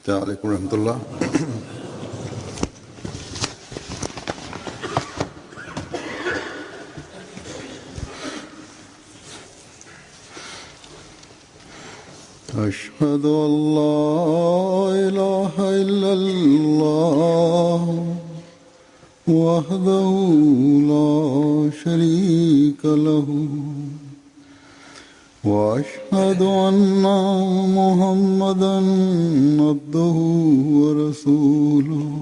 السلام عليكم ورحمة الله. أشهد أن لا إله إلا الله وحده لا شريك له وأشهد أن محمدًا عبده ورسوله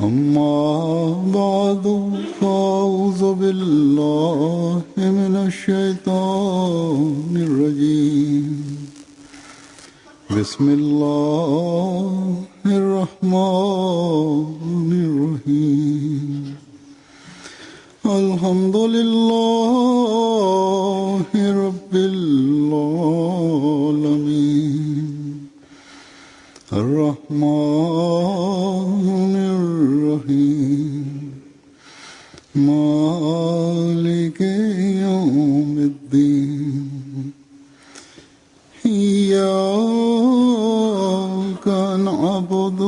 أما بعد فأعوذ بالله من الشيطان الرجيم بسم الله الرحمن الرحيم الحمد لله رب العالمين الرحمن الرحيم مالك يوم الدين إياك نعبد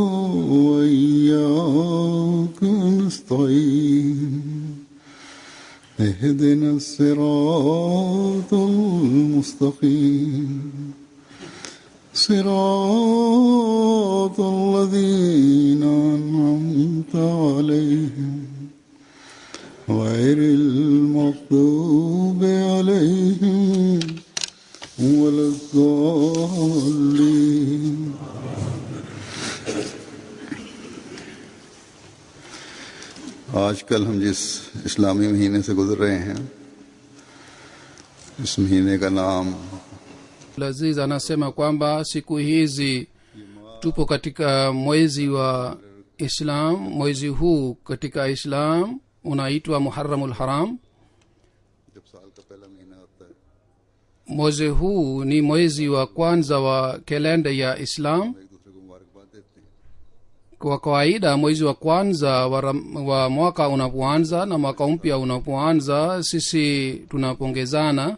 وإياك نستعين اهدنا الصراط المستقيم صراط الذين أنعمت عليهم غير المغضوب عليهم ولا الضالين. आजकल हम जिस इस्लामी महीने से गुजर रहे हैं इस महीने का नाम Aziz anasema kwamba siku hizi tupo katika mwezi wa Islam. Mwezi huu katika Islam unaitwa Muharramul Haram. Mwezi huu ni mwezi wa kwanza wa kalenda ya Islam. Kwa kawaida mwezi wa kwanza wa mwaka unapoanza na mwaka mpya unapoanza, sisi tunapongezana.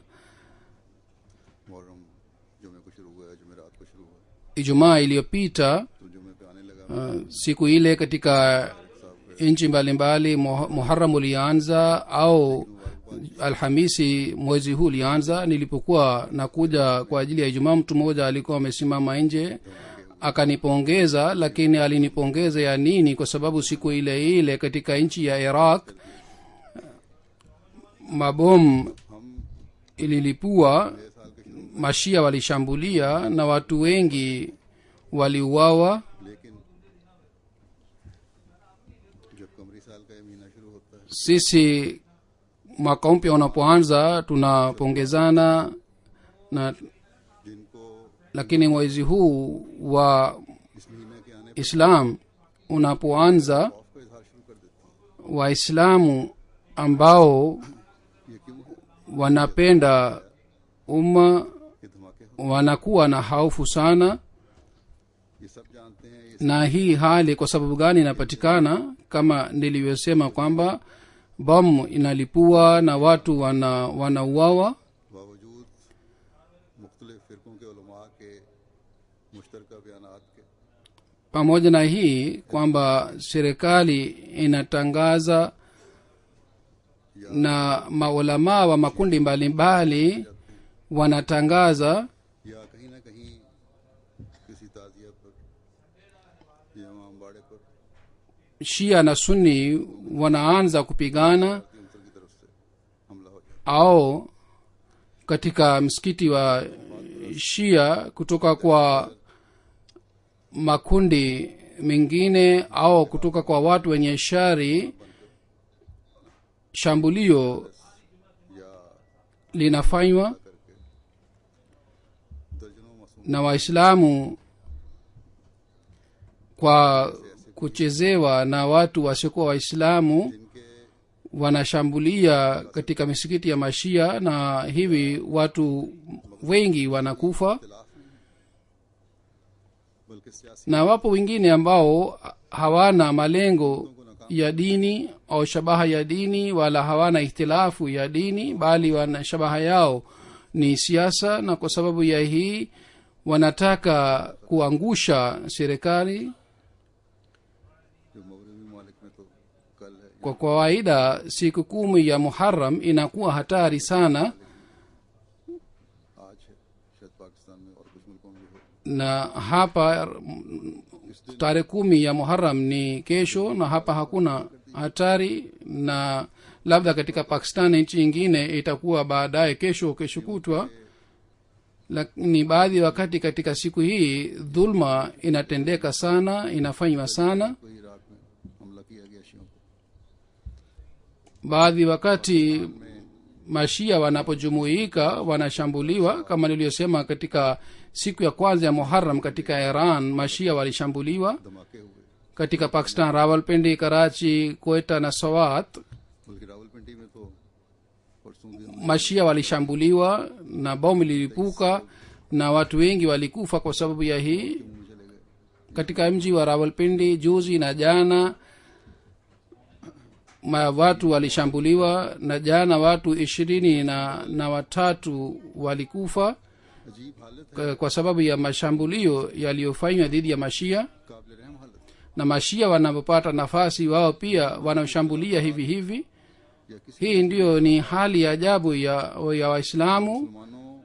Ijumaa iliyopita siku ile katika nchi mbalimbali Muharram ulianza, au Alhamisi mwezi huu ulianza. Nilipokuwa nakuja kwa ajili ya Ijumaa, mtu mmoja alikuwa amesimama nje akanipongeza, lakini alinipongeza ya nini? Kwa sababu siku ile ile katika nchi ya Iraq mabomu ililipua, mashia walishambulia na watu wengi waliuawa. Sisi mwaka mpya unapoanza tunapongezana na, lakini mwezi huu wa Islam unapoanza, Waislamu ambao wanapenda umma wanakuwa na hofu sana. Na hii hali kwa sababu gani inapatikana? Kama nilivyosema kwamba bomu inalipua na watu wanauawa. Pamoja na hii kwamba serikali inatangaza na maulama wa makundi mbalimbali wanatangaza Shia na Sunni wanaanza kupigana, au katika msikiti wa Shia kutoka kwa makundi mengine au kutoka kwa watu wenye shari, shambulio linafanywa na Waislamu kwa kuchezewa na watu wasiokuwa Waislamu. Wanashambulia katika misikiti ya Mashia na hivi watu wengi wanakufa. Na wapo wengine ambao hawana malengo ya dini au shabaha ya dini, wala hawana ihtilafu ya dini, bali wana shabaha yao ni siasa. Na kwa sababu ya hii wanataka kuangusha serikali. जो मगरबी ममालिक में तो कल है, Kwa kawaida siku 10 ya Muharram inakuwa hatari sana, आज है, शायद पाकिस्तान में और कुछ मुल्कों में भी हो। na hapa tarehe 10 ya Muharram ni kesho, na hapa hakuna hatari, na labda katika Pakistan nchi nyingine itakuwa baadaye kesho kutwa. Lakini baadhi ya wakati katika siku hii dhulma inatendeka sana, inafanywa sana. कोई इराक में हमला किया गया शियों को, Baadhi wakati mashia wanapojumuika wanashambuliwa, kama niliyosema katika siku ya kwanza ya Muharram katika Iran mashia walishambuliwa. धमाके हुए, Katika Pakistan Rawalpindi, Karachi, Quetta na Swat बल्कि रावलपिंडी में तो परसों भी mashia walishambuliwa na bomu lilipuka na watu wengi walikufa kwa sababu ya hii. मुंह चले गए। Katika mji wa Rawalpindi juzi na jana watu walishambuliwa, na jana watu 23 walikufa अजीब हालत kwa sababu ya mashambulio yaliyofanywa dhidi ya mashia. काबिल रहम हालत, Na mashia wanapopata nafasi wao pia wanashambulia hivi hivi. या किसी Hii ndiyo ni hali ya ajabu ya Waislamu. मुसलमानों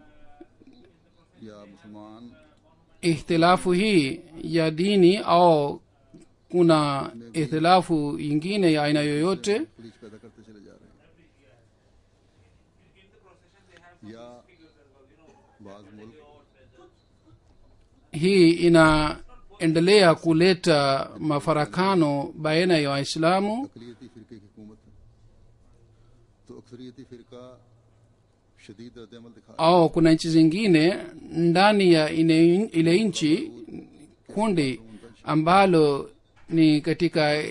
या मुसलमान Ikhtilafu hii ya dini au kuna ikhtilafu ingine ya aina yoyote, police पैदा करते चले जा रहे हैं, या बाज मुल्क hii inaendelea kuleta mafarakano baina ya Waislamu. अकलियती फिरके की हुकूमत है, तो अक्सरियती फिरका शदीद रद्द-ए-अमल दिखा Au kuna nchi zingine ndani ya ile nchi kundi ambalo ni katika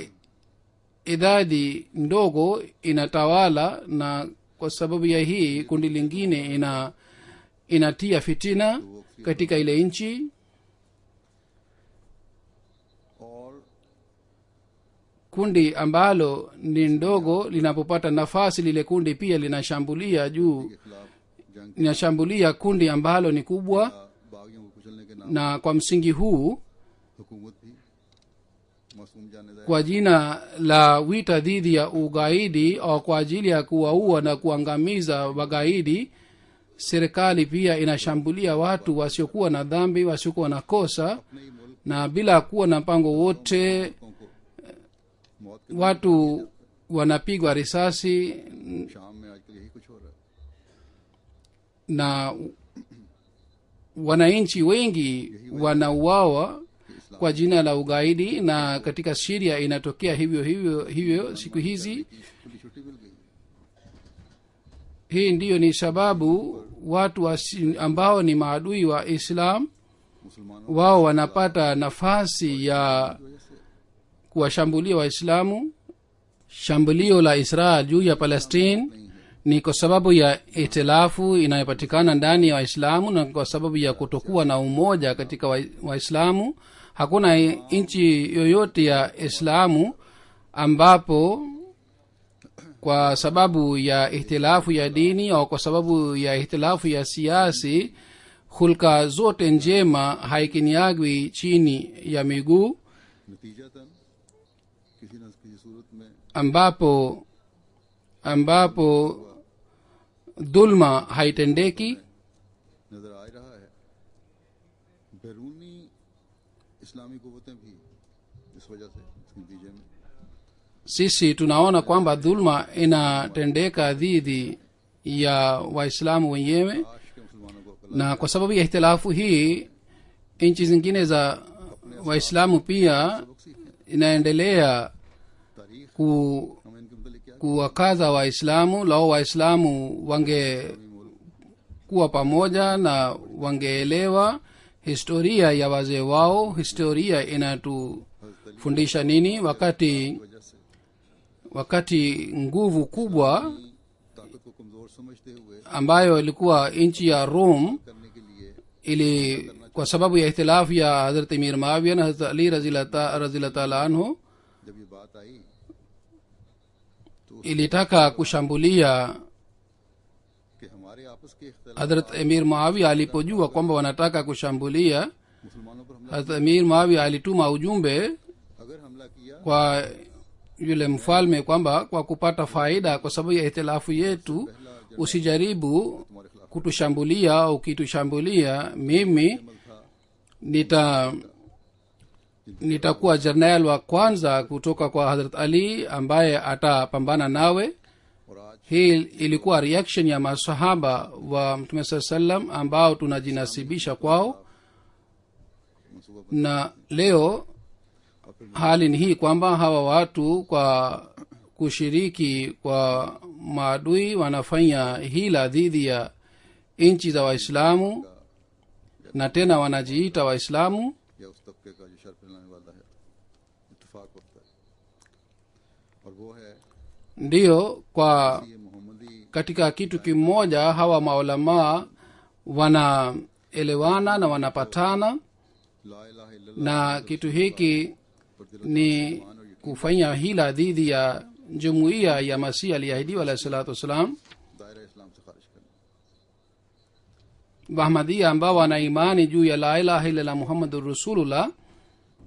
idadi ndogo inatawala, na kwa sababu ya hii kundi lingine inatia fitina katika ile nchi. और Kundi ambalo ni ndogo linapopata nafasi, lile kundi pia linashambulia juu, के खिलाफ जंग linashambulia kundi ambalo ni kubwa. या बागियों को कुचलने के नाम Na kwa msingi huu, हुकूमत भी मासूम जाने kwa jina la wita dhidi ya ugaidi au kwa ajili ya kuwaua na kuangamiza wagaidi, serikali pia inashambulia watu wasiokuwa na dhambi, wasiokuwa na kosa, अपने ही मुल्क na bila kuwa na mpango wote. को मौत के Watu wanapigwa risasi शाम में आजकल यही कुछ हो रहा है। na wananchi wengi wanauawa kwa jina la ugaidi, na katika Syria inatokea hivyo siku hizi. खुली छुट्टी मिल गई, Hii ndiyo ni sababu watu ambao ni maadui wa Islam मुसलमानों wao wanapata nafasi ya kuwashambulia Waislamu. Shambulio la Israel juu ya Palestine ni kwa sababu ya itilafu inayopatikana ndani ya Waislamu na kwa sababu ya kutokuwa na umoja katika Waislamu. Hakuna nchi yoyote ya Islamu ambapo kwa sababu ya ihtilafu ya dini au kwa sababu ya ihtilafu ya siasi hulka zote njema haikiniagwi chini ya miguu, नतीजतन किसी न किसी सूरत में ambapo dhulma haitendeki. नजर आ रहा है। बैरूनी इस्लामी कुव्वतें भी इस वजह से इसके नतीजे में Sisi tunaona kwamba dhulma inatendeka dhidi ya Waislamu wenyewe, आज के मुसलमानों को अकल na kwa sababu ya ihtilafu hii nchi zingine za Waislamu pia inaendelea तारीख ku हम इनके मतलब क्या kuwakaza Waislamu. Lao Waislamu wangekuwa pamoja na wangeelewa historia ya wazee wao, historia inatufundisha nini. Wakati nguvu kubwa ताकत को कमजोर समझते हुए ambayo ilikuwa nchi ya Rome करने के लिए ili kwa sababu ya ihtilafu ya Hazrat Amir Muawiya na Hazrat Ali radhiyallahu ta'ala anhu जब ये बात आई ilitaka kushambulia कि हमारे हमारे आपस के इख्तिलाफ hadrat amir muawia alipojua kwamba wanataka kushambulia, मुसलमानों पर हमला, hadrat amir muawia alituma ujumbe अगर हमला किया kwa yule mfalme kwamba kwa kupata faida kwa sababu ya ihtilafu yetu usijaribu तुम्हारे खिलाफ kutushambulia au kitushambulia, mimi अमल था nitakuwa jernal wa kwanza kutoka kwa hadrat ali ambaye atapambana nawe. और आज hii ilikuwa reaction ya masahaba wa mtume saa salam ambao tunajinasibisha kwao, मनसूबा na leo और फिर hali ni hii kwamba hawa watu kwa kushiriki kwa maadui wanafanya hila dhidi ya nchi za waislamu na tena wanajiita waislamu. या उस तबके का जो शर फैलाने वाला है इत्तेफाक होता है, और वो है ndiyo kwa ये मोहम्मदी katika kitu kimoja hawa maulamaa wanaelewana na wanapatana, ला इलाहा इल्लल्लाह na kitu hiki ni kufanya hila dhidi ya jumuiya ya masihi aliyeahidiwa alahi salatu wassalam. दायरा इस्लाम से खारिज करना, wahmadia ambao wana imani juu ya la ilaha illallah muhammadur rasulullah,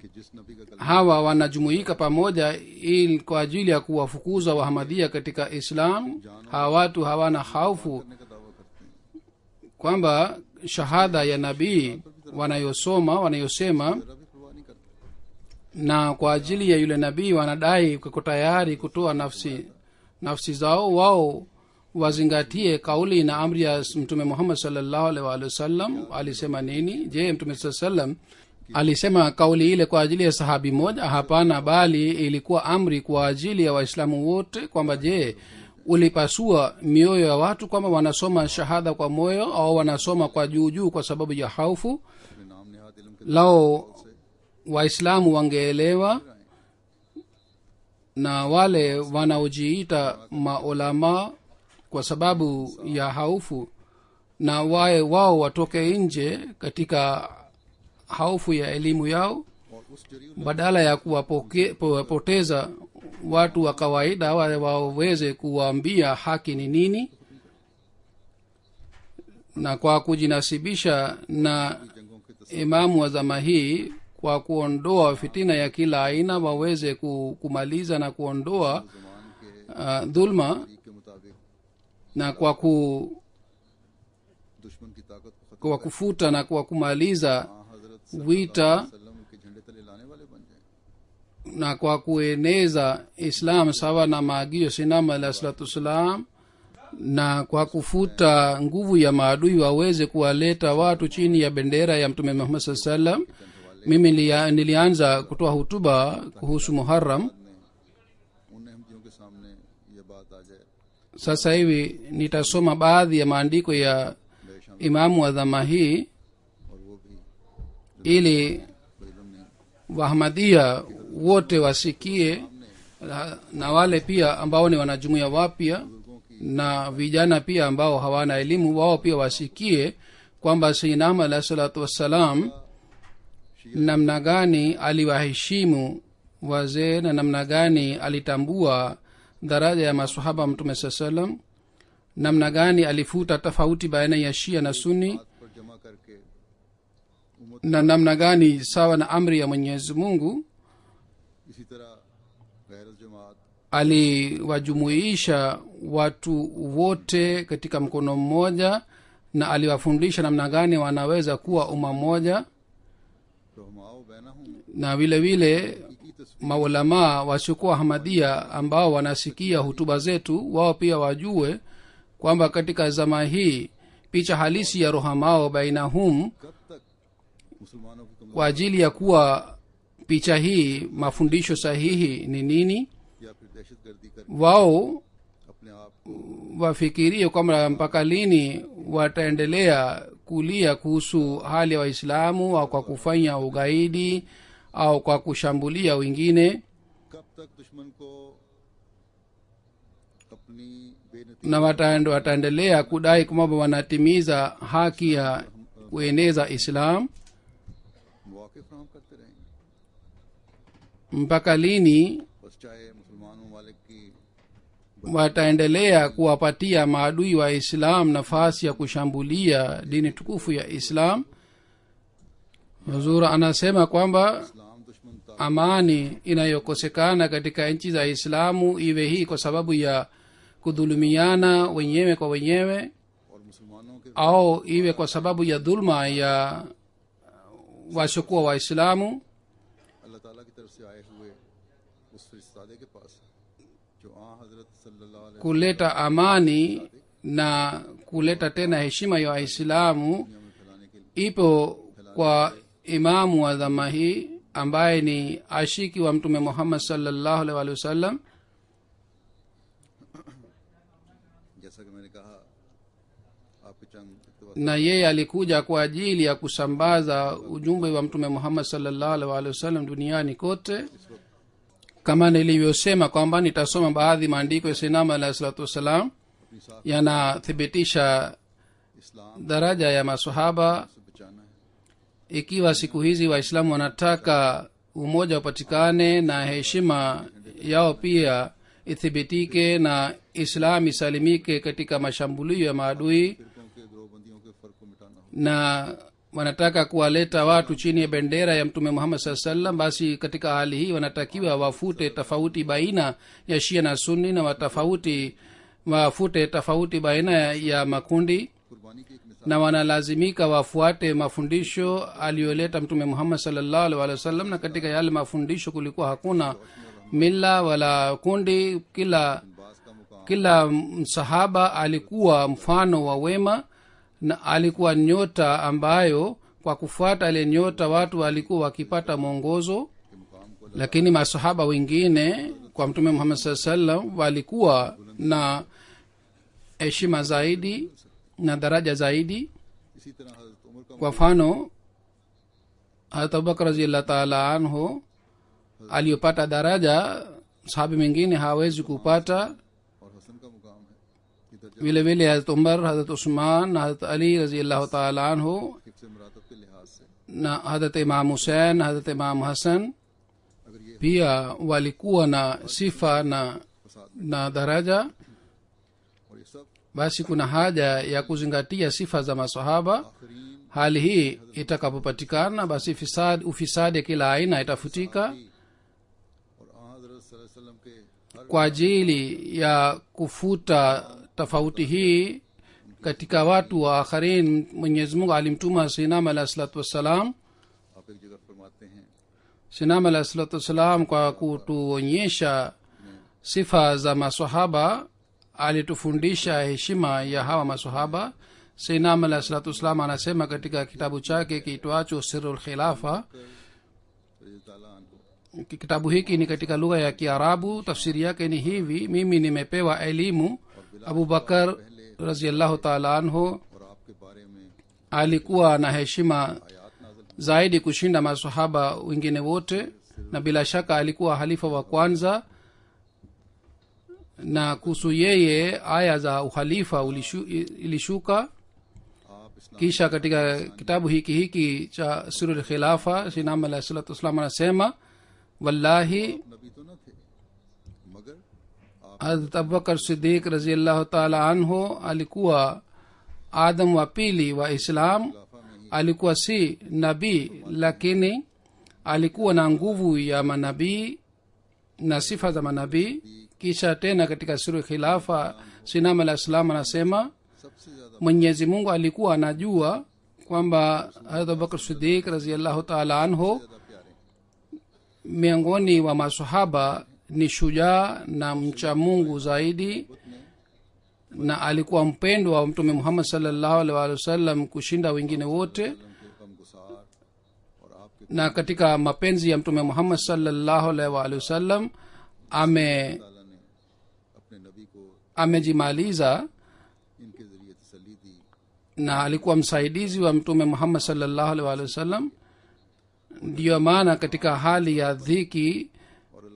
कि जिस नबी का कलमा hawa wanajumuika pamoja ili kwa ajili ya kuwafukuza wahmadia katika islam. hawa watu hawana haufu करने का दावा करते हैं, kwamba shahada ya nabii wanayosema जरा भी परवाह नहीं करते, na kwa ajili ya yule nabii wanadai kuko tayari kutoa nafsi zao. wao wazingatie kauli na amri ya mtume muhammad sallallahu alaihi wa alihi wasallam. alisema nini? Je, mtume saa salam alisema kauli ile kwa ajili ya sahabi moja? Hapana, bali ilikuwa amri kwa ajili ya waislamu wote, kwamba je, ulipasua mioyo ya watu kwamba wanasoma shahada kwa moyo au wanasoma kwa juu juu kwa sababu ya haufu? अपने नाम नेहाद इल्म के lao waislamu wangeelewa, na wale wanaojiita maulama kwa sababu ya haufu, na wao watoke nje katika haufu ya elimu yao, और उस जरिए badala ya kuwapoteza watu wa kawaida waweze kuwaambia haki ni nini, na kwa kujinasibisha na जंगों के imamu wa zama hii kwa kuondoa fitina ya kila aina waweze kumaliza na kuondoa ज़मान के dhulma, तरीक़ के मुताबिक na दुश्मन की ताकत को खत्म kwa kufuta na kwa kumaliza हजरत vita सल्लम के झंडे तले लाने वाले बन जाए, na kwa kueneza islam sawa na maagizo sinama alah salatu wassalam, na kwa kufuta nguvu ya maadui waweze kuwaleta watu chini ya bendera ya mtume muhammad saa salam. mimi nilianza kutoa hutuba kuhusu muharram. उन अहमदियों के सामने ये बात आ जाए, sasa hivi nitasoma baadhi ya maandiko ya बेशम imamu wa dhama hii और वो भी ili कोई इल्म नहीं, wahmadia wote wasikie, na wale pia ambao ni wanajumuia wapya na vijana pia ambao hawana elimu, wao pia wasikie kwamba sayyidina alah salatu wassalam namna gani aliwaheshimu wazee na namna gani alitambua daraja ya masahaba mtume saa salam, namna gani alifuta tofauti baina ya shia na sunni, पर जमा करके na namna gani sawa na amri ya mwenyezi mungu इसी तरह गैर जमात aliwajumuisha watu wote katika mkono mmoja, na aliwafundisha namna gani wanaweza kuwa umma mmoja. रहमाओ बैना हूँ na vile vile की तस्वीर maulamaa wasiokuwa hamadia ambao wanasikia hutuba zetu, wao pia wajue kwamba katika zama hii picha halisi ya rohamao bainahum, कब तक मुसलमानों की कमजोरी kwa ajili ya kuwa picha hii mafundisho sahihi ni nini, या फिर दहशतगर्दी कर wao अपने आप को wafikirie kwamba mpaka lini wataendelea kulia kuhusu hali ya waislamu au kwa kufanya ugaidi au kwa kushambulia wengine, कब तक दुश्मन को अपनी बेनतीजा na wataendelea kudai kwamba wanatimiza haki ya kueneza islam. मौके फराहम करते रहेंगे, mpaka lini बस चाहे मुसलमान ममालिक की wataendelea kuwapatia maadui wa islam nafasi ya kushambulia dini tukufu ya islam. Huzur anasema kwamba इस्लाम दुश्मन ता amani inayokosekana katika nchi za islamu, iwe hii kwa sababu ya kudhulumiana wenyewe kwa wenyewe और मुसलमानों के au iwe kwa sababu ya dhulma ya wasiokuwa waislamu, अल्लाह ताला की तरफ से आए हुए उस फरिश्तादे के पास जो हजरत सल्लल्लाहु अलैहि kuleta amani na kuleta tena heshima ya waislamu वसल्लम में फैलाने के लिए ipo kwa imamu wa dhama hii ambaye ni ashiki wa mtume muhammad sallallahu alaihi wasallam. जैसा कि मैंने कहा आपके चंद इत्तफाक Na yeye alikuja kwa ajili ya kusambaza ujumbe wa mtume muhammad sallallahu alaihi wasallam duniani kote. Kama nilivyosema kwamba nitasoma baadhi maandiko ya sinama alahi salatu wassalam अपनी साख yanathibitisha इस्लाम daraja ya masahaba. से बचाना है। Ikiwa siku hizi waislamu wanataka umoja upatikane na heshima yao pia ithibitike na islam isalimike katika mashambulio ya maadui, फिरकों के ग्रोहबंदियों के फर्क को मिटाना हो। na wanataka kuwaleta watu chini ya bendera ya mtume muhammad saa sallam, basi katika hali hii wanatakiwa wafute tofauti baina ya shia na sunni, na wafute tofauti baina ya makundi, कुर्बानी की एक मिसाल na wanalazimika wafuate mafundisho aliyoleta mtume muhammad sallallahu alaihi wasallam. Na katika yale mafundisho kulikuwa hakuna mila wala kundi. बास का मुकाम Kila msahaba alikuwa mfano wa wema, na alikuwa nyota ambayo kwa kufuata ile nyota watu walikuwa wakipata mwongozo. के मुकाम को Lakini masahaba wengine kwa mtume muhammad saa sallam walikuwa na heshima zaidi na daraja zaidi. इसी तरह हजरत उमर का Kwa mfano harat abubakar raziallah taala anhu aliyopata daraja sahabi mwingine hawezi kupata. और हसन का मुकाम है कि दर्जा vile vile harat umar, harat usman na harat ali raziallahu taala anhu हिफ्ज़ मरातब के लिहाज से na harat imam husein, harat imam hasan अगर ये pia walikuwa na sifa na daraja. और ये सब Basi kuna haja ya kuzingatia sifa za masahaba. आखरीन Hali hii itakapopatikana, basi ufisadi kila aina itafutika. और हजरत सल्लल्लाहु अलैहि वसल्लम के हर Kwa ajili ya kufuta tofauti hii katika watu wa akharin, mwenyezi mungu alimtuma sinam alahi salatu wassalam. आप एक जगह फरमाते हैं sinam alahi salatu wassalam kwa kutuonyesha sifa za masahaba alitufundisha heshima ya hawa masahaba. sinam alahi salatu wassalam anasema katika kitabu chake kiitwacho sirul khilafa. रज़ी ताला अन्हु Kitabu hiki ni katika lugha ya Kiarabu. Tafsiri yake ni hivi: mimi nimepewa elimu Abu Bakar raziallahu taala anhu और आपके बारे में alikuwa na heshima आयात नाज़िल zaidi kushinda masahaba wengine wote, na bila shaka alikuwa halifa wa kwanza, na kuhusu yeye aya za uhalifa ilishuka. आप इस्लाम Kisha katika kitabu hiki cha sirul khilafa sinam alahi salatu wassalam anasema, wallahi नबी तो न थे मगर आप Hazrat Abubakar Siddiq raziallahu taala anhu alikuwa adam wa pili wa Islam. खिलाफा में ही Alikuwa si nabii, lakini alikuwa na nguvu ya manabii na sifa za manabii. Kisha tena katika suru khilafa sinam alah salam anasema सबसे ज्यादा mwenyezi mungu alikuwa anajua kwamba Hazrat Abubakar Siddiq raziallahu taala anhu ज्यादा प्यारे miongoni wa masahaba ni shujaa na mcha mungu zaidi, na alikuwa mpendwa wa mtume muhammad sallallahu alaihi wasallam kushinda wengine wote. के गमगुसार और आपके Na katika mapenzi ya mtume muhammad sallallahu alaihi wasallam ताला ने अपने नबी को amejimaliza, इनके जरिए तसल्ली दी na alikuwa msaidizi wa mtume muhammad sallallahu alaihi wasallam. ndiyo maana katika hali ya dhiki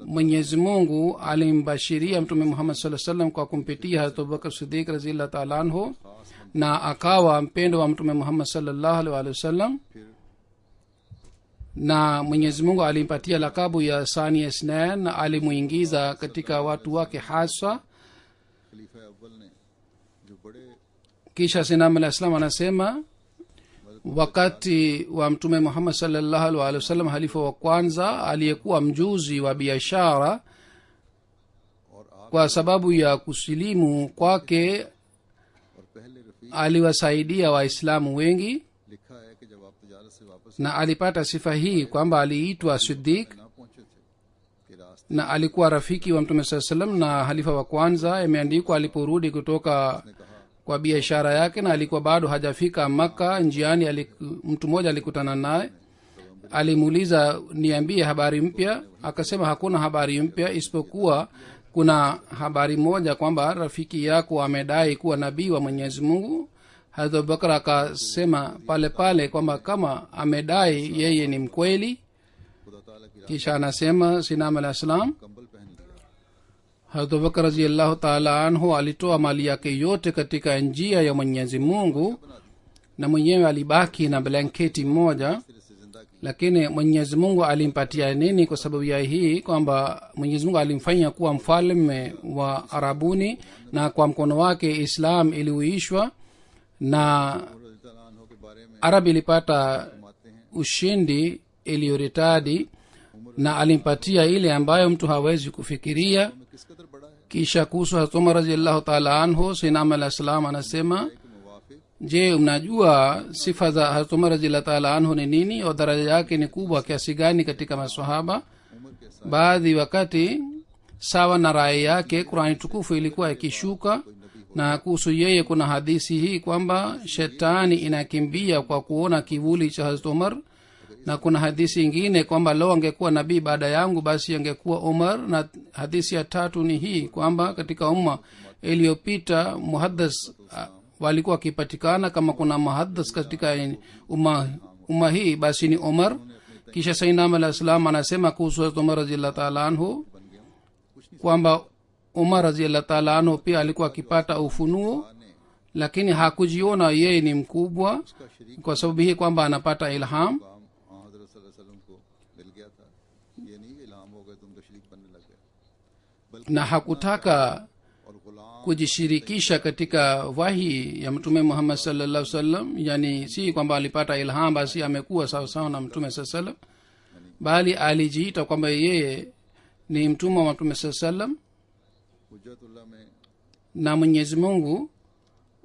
mwenyezi mungu alimbashiria mtume muhammad saa salam kwa kumpitia harat abubakar sidik raziallah taala anhu, na akawa mpendo wa mtume muhammad sallallahu alaihi wasallam. फिर Na mwenyezi mungu alimpatia lakabu ya sani isnan, na alimuingiza katika watu wake hasa. खलीफा अव्वल ने जो बड़े kisha sinam alah salam anasema wakati wa mtume Muhammad sallallahu alaihi wasallam halifa wa kwanza aliyekuwa mjuzi wa biashara kwa sababu ya kusilimu kwake और पहले Rafiq aliwasaidia waislamu wengi लिखा है कि जब आप तजारत से वापस na alipata sifa hii kwamba aliitwa Siddiq ना पहुंचे थे कि रास्ते na alikuwa rafiki wa mtume saa salam na halifa wa kwanza. Imeandikwa aliporudi kutoka kwa biashara yake na alikuwa bado hajafika Makka, njiani mtu mmoja alikutana naye, alimuuliza niambie habari mpya. Akasema hakuna habari mpya isipokuwa kuna habari moja kwamba rafiki yako amedai kuwa nabii wa Mwenyezi Mungu. Hazrat Abubakar akasema pale pale kwamba kama amedai yeye ni mkweli. खुदा ताला की kisha anasema sinam alah salam कंबल पहन लिया Hazrat Abubakar radhiyallahu ta'ala anhu alitoa mali yake yote katika njia ya Mwenyezi Mungu na mwenyewe alibaki na blanketi moja. सिरे से जिंदा की Lakini Mwenyezi Mungu alimpatia nini kwa sababu ya hii? Kwamba Mwenyezi Mungu alimfanya kuwa mfalme wa Arabuni na kwa mkono wake Islam iliuishwa na रज़ी अल्लाह अन्हो के बारे में Arab ilipata फरमाते हैं ushindi iliyoritadi na alimpatia ile ambayo mtu hawezi kufikiria. में किस कदर बड़ा है Kisha kuhusu Hazrat Umar radhiyallahu ta'ala anhu sinam alah salam anasema कि मुवाफिक je, mnajua sifa za Hazrat Umar radhiyallahu ta'ala anhu ni nini au daraja yake ni kubwa kiasi gani katika maswahaba? उम्र के साथ Baadhi wakati sawa na rai yake Qur'ani tukufu ilikuwa ikishuka, na kuhusu yeye kuna hadithi hii kwamba shetani inakimbia kwa kuona kivuli cha Hazrat Umar, na kuna hadithi ingine kwamba leo angekuwa nabii baada yangu basi angekuwa Umar, na hadithi ya tatu ni hii kwamba katika umma iliyopita muhaddas walikuwa wakipatikana, kama kuna muhaddas katika umma hii basi ni Umar. Kisha Sayyidina alayhi salam anasema kuhusu Hazrat Umar radhiyallahu ta'ala anhu kwamba Umar radhiyallahu ta'ala anhu pia alikuwa akipata ufunuo, lakini hakujiona yeye ni mkubwa kwa sababu hii kwamba anapata ilham, काम हजरत सल्लल्लाहु अलैहि वसल्लम को मिल गया था। ये नहीं कि इल्हाम हो गए तुम तो शरीक बनने लग गए, बल्कि na hakutaka और गुलाम kujishirikisha katika wahi ya mtume Muhammad sallallahu alaihi wasallam. Yani si kwamba alipata ilham basi amekuwa sawa sawa na mtume sallallahu alaihi wasallam, bali alijiita kwamba yeye ni mtumwa wa mtume sallallahu alaihi wasallam, हुज्जतुल्लाह में na Mwenyezi Mungu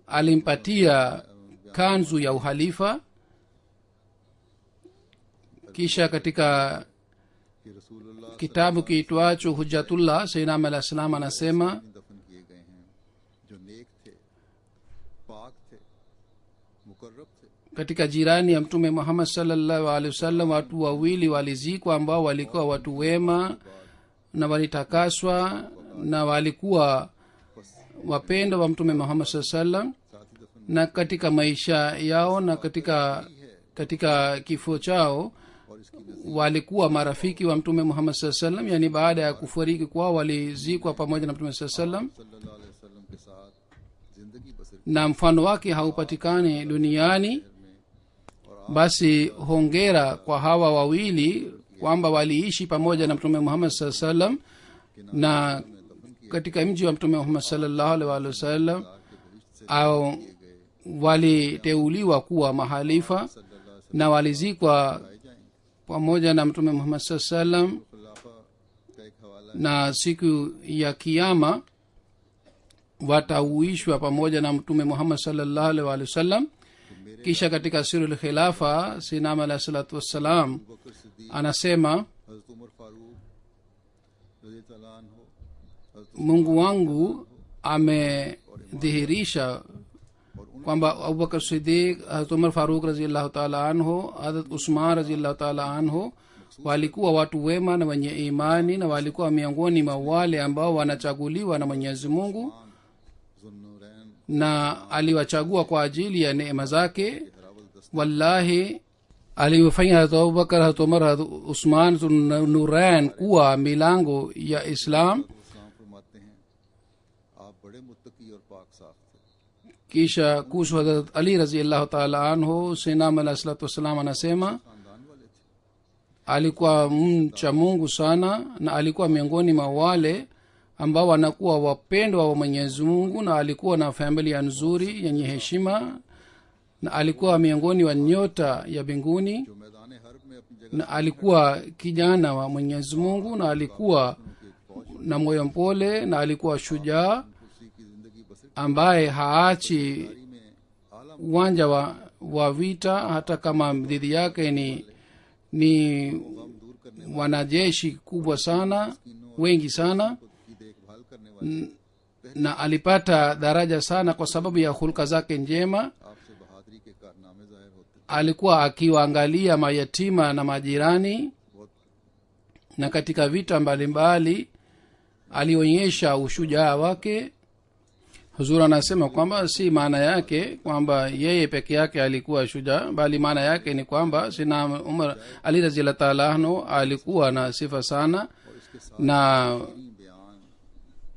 alimpatia kanzu ya uhalifa. Kisha katika कि रसूलुल्लाह kitabu kiitwacho Hujjatullah Sayyidina alayhi salam anasema दफन किए गए हैं जो नेक थे, पाक थे, मुकर्रब थे, katika jirani ya mtume Muhammad sallallahu alaihi wasallam watu wawili walizikwa ambao walikuwa watu wema na walitakaswa na walikuwa wapendwa wa mtume Muhammad sallallahu alaihi wasallam, साथ ही दफन na katika maisha yao na katika kifo chao और इसकी walikuwa marafiki wa mtume Muhammad sallallahu alaihi wasallam. Yani baada ya kufariki kwao walizikwa pamoja na mtume sallallahu alaihi wasallam, सल्लल्लाहु अलैहि वसल्लम के साथ जिंदगी बसर na mfano wake haupatikani duniani. में और Basi hongera kwa hawa wawili kwamba waliishi pamoja na mtume Muhammad sallallahu alaihi wasallam, na katika mji wa mtume Muhammad sallallahu alaihi wasallam au waliteuliwa kuwa mahalifa na walizikwa pamoja na mtume Muhammad sallallahu alaihi wasallam. खुलाफा का एक हवाला Na siku ya kiyama watauishwa pamoja na mtume Muhammad sallallahu alaihi wasallam. Kisha katika sirul khilafa Sinam alayhi salatu wassalam बकर सिद्दीक anasema हजरत उमर फारूक रज़ी अल्लाह अन्हो हजरत Mungu wangu amedhihirisha kwamba Abubakar Siddiq, Hazrat Umar Faruk radhiyallahu ta'ala anhu, Hazrat Usman radhiyallahu ta'ala anhu walikuwa watu wema na wenye imani, na walikuwa miongoni mwa wale ambao wanachaguliwa na Mwenyezi Mungu, ज़ुन्नूरैन na aliwachagua kwa ajili ya neema zake. Wallahi aliwafanya Hazrat Abubakar, Hazrat Umar, Hazrat Usman Nurain kuwa milango ya Islam. इस्लाम फरमाते हैं आप बड़े मुत्तकी और पाक साफ थे। Kisha kuhusu Hazrat Ali radhiyallahu ta'ala anhu Sinam alayhi salatu wassalam anasema खानदान वाले थे, alikuwa mcha Mungu sana, na alikuwa miongoni mwa wale ambao wanakuwa wapendwa wa mwenyezi mungu, na alikuwa na familia nzuri yenye heshima, na alikuwa miongoni wa nyota ya mbinguni, जो मैदान हर्ब में अपनी जगह na alikuwa kijana wa mwenyezi mungu, na alikuwa na moyo mpole, na alikuwa shujaa उसी की जिंदगी बसर ambaye haachi में आला uwanja wa vita, hata kama dhidi yake ni गम दूर करने wanajeshi kubwa sana, wengi sana, की देखभाल करने वाले na alipata daraja sana kwa sababu ya hulka zake njema. आपसे बहादुरी के कारनामे जाहिर होते Alikuwa akiwaangalia mayatima na majirani, बहुत na katika vita mbalimbali alionyesha ushujaa wake. Huzur anasema kwamba si maana yake kwamba yeye peke yake alikuwa shujaa, bali maana yake ni kwamba sina Umar Ali radhiyallahu ta'ala anhu alikuwa na sifa sana, और इसके साथ na बयान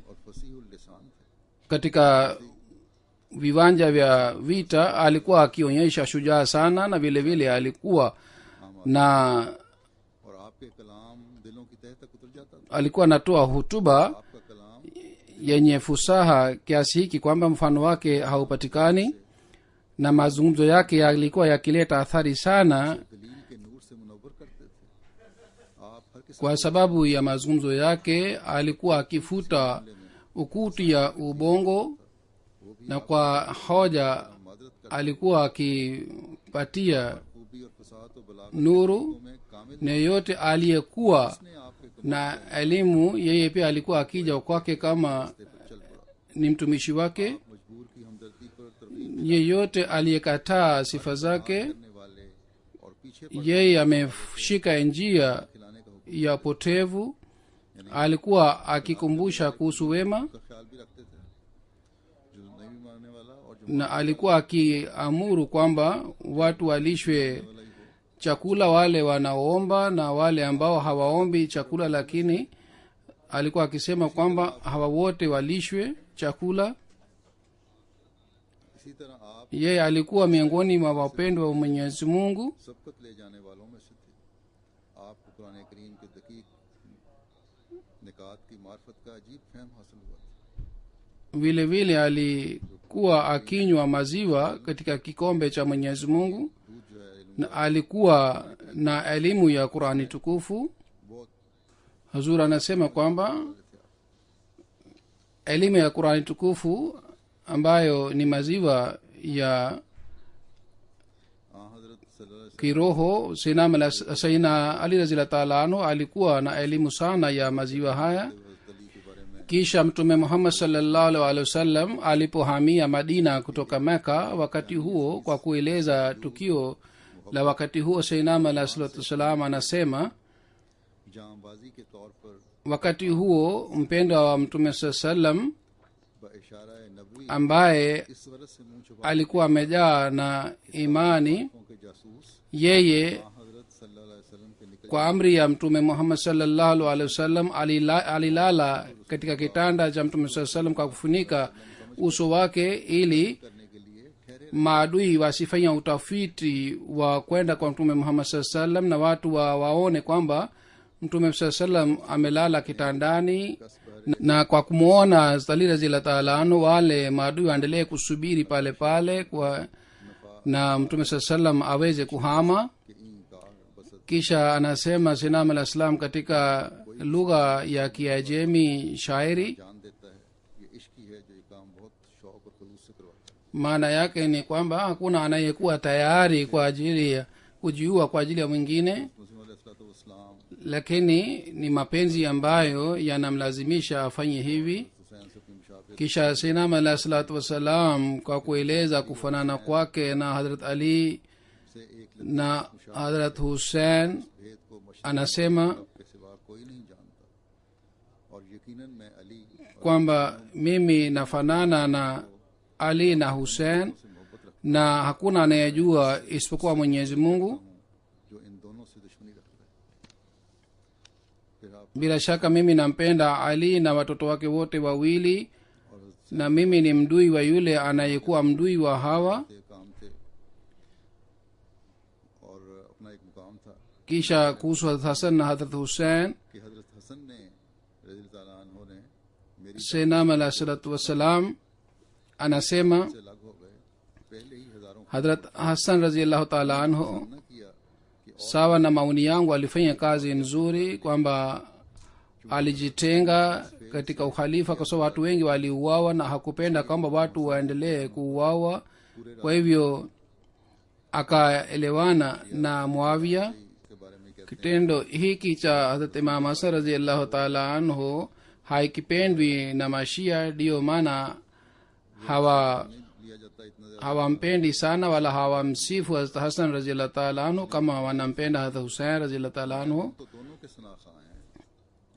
और फसीहुल लिसान थे katika viwanja vya vita alikuwa akionyesha shujaa sana, na vile vile alikuwa na और आपके कलाम दिलों की तह तक उतर जाता था alikuwa anatoa hutuba आपका कलाम yenye fusaha kiasi hiki kwamba mfano wake haupatikani, na mazungumzo yake yalikuwa yakileta athari sana. दलील के नूर से मुनव्वर करते थे आप हर किसी Kwa sababu ya mazungumzo yake alikuwa akifuta ukuti ya ubongo, na kwa hoja मदद कर alikuwa akipatia खूबी और फसाद और बलागत nuru, में कामिल na yeyote aliyekuwa ने आपके na elimu yeye pia alikuwa akija kwake kama कलाम चल पड़ा ni mtumishi wake. मजबूर की हमदर्दी पर तरकीब Yeyote aliyekataa sifa zake, करने वाले और पीछे पड़ yeye ameshika njia खिलाने का हुक्म ya potevu. Alikuwa akikumbusha kuhusu wema, का ख्याल भी रखते थे जो नहीं मानने वाला और जो na alikuwa akiamuru kwamba watu walishwe chakula, wale wanaoomba na wale ambao hawaombi chakula, lakini alikuwa akisema kwamba hawa wote walishwe chakula. इसी तरह आप Yeye alikuwa miongoni mwa wapendwa wa Mwenyezi Mungu. सबकत ले जाने वालों में से थे आपको कुरान करीम के दकीक निकात की मार्फत का अजीब फहम हासिल हुआ था Vile vile alikuwa akinywa maziwa katika kikombe cha Mwenyezi Mungu, दूध जो है इल्म na alikuwa na elimu ya Qurani tukufu. बहुत Hazur anasema kwamba elimu ya Qurani tukufu ambayo ni maziwa ya हजरत सल्लल्लाहु अलैहि kiroho, Sayyidina Ali radhiyallahu ta'ala anhu alikuwa na elimu sana ya maziwa haya. वसल्लम के बारे में Kisha Mtume Muhammad sallallahu alaihi wasallam alipohamia Madina kutoka Meka, wakati huo, kwa kueleza tukio la wakati huo, Sayyidina alayhi salatu wasalam anasema जांबाजी के तौर पर wakati huo mpendwa wa Mtume sallam इशारा नबवी ambaye इस गरज से मुंह छुपा alikuwa amejaa na imani, के जासूस yeye हजरत सल्लल्लाहु अलैहि वसल्लम के निकट kwa amri ya Mtume Muhammad sallallahu alaihi wasallam alilala katika kitanda cha Mtume sallallahu alaihi wasallam kwa kufunika uso wake, ili करने के लिए ठहरे maadui wasifanya utafiti wa kwenda kwa Mtume Muhammad sallallahu alaihi wasallam, na watu waone kwamba Mtume sallallahu alaihi wasallam amelala kitandani, na kwa kumwona Ali radhiyallahu ta'ala anhu wale maadui waendelee kusubiri pale pale kwa na Mtume sallallahu alaihi wasallam aweze kuhama. कि इनकार बसत Kisha anasema Sinam al-Islam katika lugha ya Kiajemi shairi, जान देता है ये इश्क ही है जो ये काम बहुत शौक और खुलूस से करवाता है maana yake ni kwamba hakuna anayekuwa tayari kwa ajili ya kujiua kwa ajili ya mwingine, मुस्लिम अलैहिस्सलाम lakini ni mapenzi ambayo yanamlazimisha afanye hivi. Hussain से अपनी मुशाफिर Kisha Sinam alayhi salatu wassalam kwa kueleza kufanana kwake na Hadrat Ali से एक na Hadrat Hussein भेद को मशरक़ anasema के सिवा कोई नहीं जानता और यकीनन मैं Ali kwamba mimi nafanana na Ali na Hussein, से मोहब्बत रखता na hakuna anayejua isipokuwa Mwenyezi Mungu. हूँ जो इन दोनों से दुश्मनी रखता है फिर आप Bila shaka mimi nampenda Ali na watoto wake wote wawili, और na mimi ni mdui wa yule anayekuwa mdui wa hawa. थे काम थे और अपना एक मुकाम था Kisha kuhusu Hadrat Hasan na Hadrat Hussein, कि हजरत हसन ने रज़ी अल्लाह अन्हु ने senam alah salatu wassalam anasema से अलग हो गए, पहले ही हजारों hadrat hasan raziallahu taala anhu न किया कि sawa na maoni yangu alifanya kazi nzuri kwamba alijitenga katika ukhalifa kwa sababu watu wengi waliuawa na hakupenda kwamba watu waendelee kuuawa. Kwa hivyo akaelewana na Muawiya. के बारे में कहते Kitendo hiki cha Hazrat Imam Hasan radhiallahu taala anhu haikipendwi na Mashia, ndiyo maana लिया जाता इतना ज्यादा hawampendi sana wala hawamsifu Hazrat Hasan radhiallahu taala anhu kama wanampenda Hazrat Husain radhiallahu taala anhu. तो दोनों के सनाखा हैं,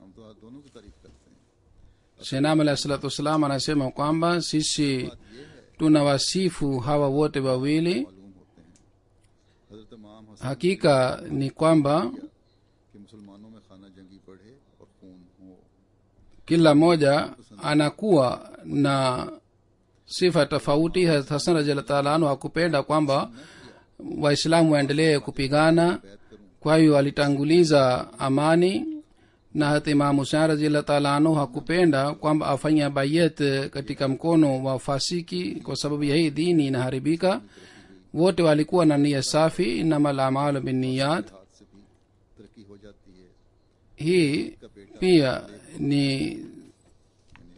हम तो दोनों की तारीफ करते हैं। Sayyidina alayhi salatu wassalam anasema kwamba sisi tunawasifu hawa wote wawili. मालूम होते हैं हजरत इमाम हसन Hakika ni kwamba कि मुसलमानों में खाना जंगी बढ़े और खून हो। kila mmoja anakuwa na sifa tofauti. Hazrat Hasan radhiallahu taala anhu hakupenda kwamba waislamu waendelee kupigana, kwa hiyo alitanguliza amani, na hata Imam Husain radhiallahu taala anhu hakupenda kwamba afanya bayat katika mkono wa fasiki, kwa sababu ya hii dini inaharibika. Wote walikuwa na nia safi, innamal a'malu binniyat. हाथ से भी तरक्की हो जाती है। Hii pia